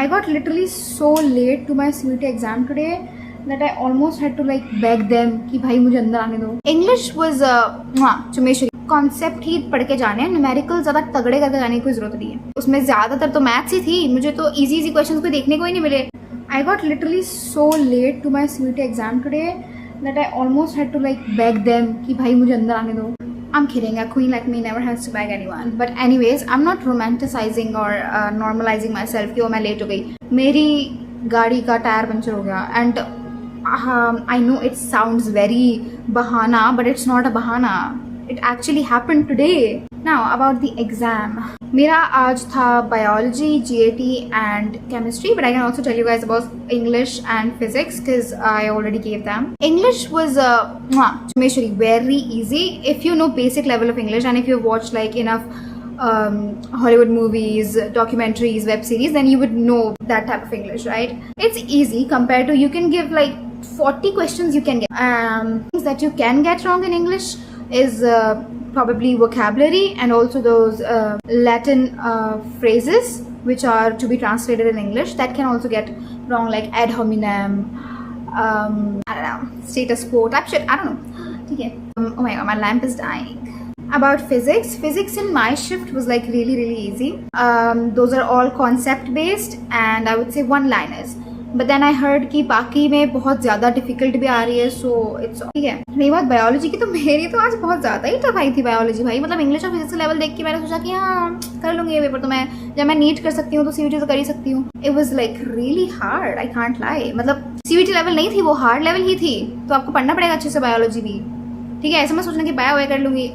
I got literally so late to my CUET exam today that I almost had to like beg them कि भाई मुझे अंदर आने दो. English was चुमेश्वरी कॉन्सेप्ट ही पढ़ के जाने हैं, न्यूमेरिकल ज़्यादा तगड़े करके जाने की कोई ज़रूरत नहीं है. उसमें ज़्यादातर तो मैथ्स ही थी, मुझे तो इजी क्वेश्चंस कोई देखने को ही नहीं मिले. I got literally so late to my CUET exam today that I almost had to like beg them कि भाई मुझे अंदर आने दो. I'm kidding, a queen like me never has to beg anyone. But anyways, I'm not romanticizing or normalizing myself कि वो मैं late हो गई. मेरी गाड़ी का टायर पंचर हो गया and I know it sounds very bahana, but it's not a bahana. It actually happened today. Now about the exam. मेरा आज था biology, GAT and chemistry, but I can also tell you guys about English and physics because I already gave them. English was very easy if you know basic level of English and if you've watched like enough Hollywood movies, documentaries, web series, then you would know that type of English, right? It's easy compared to you can give like 40 questions you can get. Things that you can get wrong in English is probably vocabulary and also those Latin phrases which are to be translated in English that can also get wrong, like ad hominem, I don't know, status quo type shit, I don't know. Okay. Oh my god, my lamp is dying. About physics in my shift was like really easy. Those are all concept based and I would say one liners. But then I heard कि बाकी में बहुत ज़्यादा difficult भी आ रही है, so it's ठीक है. रही बात बायोलॉजी की, तो मेरी तो आज बहुत ज़्यादा ही टफ आई थी बायोलॉजी भाई. मतलब इंग्लिश और फिजिक्स लेवल देख के मैंने सोचा कि हाँ कर लूँगी ये पेपर, तो मैं जब मैं नीट कर सकती हूँ तो CUET तो कर ही सकती हूँ. It was like really hard, I can't lie. मतलब CUET लेवल नहीं थी, वो हार्ड लेवल ही थी. तो आपको पढ़ना पड़ेगा अच्छे से बायोलॉजी भी, ठीक है. ऐसे मैं सोचना कि बायो कर लूँगी,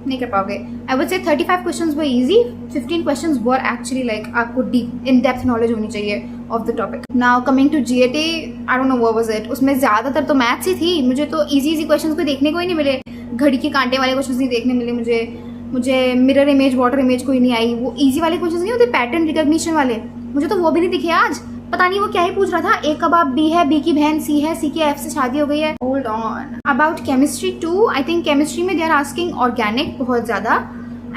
नहीं कर पाओगे. आई would say 35 questions were easy, 15 questions were actually like आपको डीप इन डेप्थ नॉलेज होनी चाहिए of the topic. Now coming to GAT, I don't know what was it. उसमें ज़्यादातर तो मैथ्स ही थी, मुझे तो इजी क्वेश्चंस कोई देखने को ही नहीं मिले. घड़ी के कांटे वाले क्वेश्चंस नहीं देखने मिले मुझे मिरर इमेज, वाटर इमेज कोई नहीं आई. वो ईजी वाले क्वेश्चंस नहीं होते पैटर्न रिकॉग्निशन वाले, मुझे तो वो भी नहीं दिखे आज. पता नहीं वो क्या ही पूछ रहा था. A का बाप B है, B की बहन C है, C की F से शादी हो गई है. Hold on. About chemistry 2, I think chemistry में दे आर आस्किंग ऑर्गेनिक बहुत ज़्यादा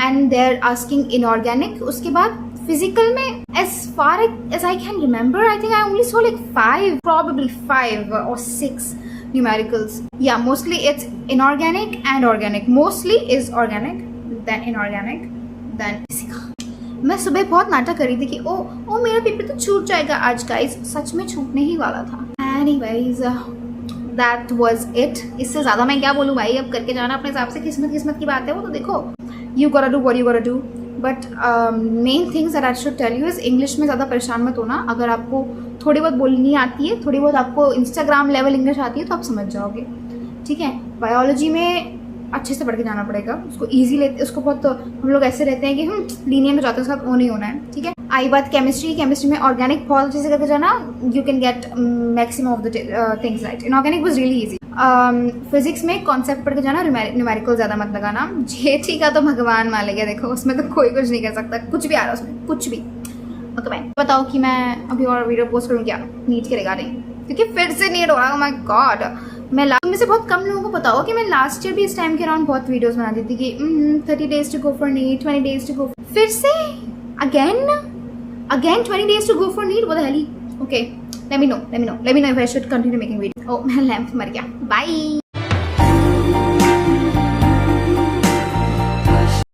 and they are asking inorganic. उसके बाद फिजिकल में as far as I can remember, I think I only saw like 5, probably 5 or 6 numericals. Yeah, mostly it's inorganic and organic. Mostly is organic, then inorganic, then physical. मैं सुबह बहुत नाटक कर रही थी कि ओ मेरा पेपर तो छूट जाएगा आज गाइस. सच में छूटने ही वाला था. Anyways that was it. इससे ज़्यादा मैं क्या बोलूँ भाई, अब करके जाना अपने हिसाब से. किस्मत की बात है वो, तो देखो you gotta do what you gotta do. But main things that I should tell you is English में ज़्यादा परेशान मत होना. अगर आपको थोड़ी बहुत बोलनी आती है, थोड़ी बहुत आपको इंस्टाग्राम लेवल इंग्लिश आती है तो आप समझ जाओगे, ठीक है. बायोलॉजी में अच्छे से पढ़ के जाना पड़ेगा. उसको ईजी लेते, उसको बहुत हम लोग ऐसे रहते हैं कि हम लीनियंट हो जाते हैं, उसका वो नहीं होना है, ठीक है. आई बात केमिस्ट्री में ऑर्गेनिक बहुत अच्छे से करके जाना. You can get maximum of the things right. Inorganic was really easy. Physics में कॉन्सेप्ट पढ़ के जाना, न्यूमेरिकल ज़्यादा मत लगाना. GAT का तो भगवान मान लेगा, देखो उसमें तो कोई कुछ नहीं कर सकता, कुछ भी आ रहा है उसमें, कुछ भी. ओके भाई बताओ कि मैं अभी और वीडियो पोस्ट करूँ क्या नीट के रिगार्डिंग, क्योंकि फिर से नीट हो रहा है. Oh my God. मैं में से बहुत कम लोगों को पता होगा कि मैं लास्ट ईयर भी इस टाइम के अराउंड बहुत वीडियोस बनाती थी कि 30 days to go for NEET, 20 days to go. फिर से again 20 days to go for NEET. What the hell? Okay, let me know if I should continue making videos. Oh, my lamp मर गया. Bye.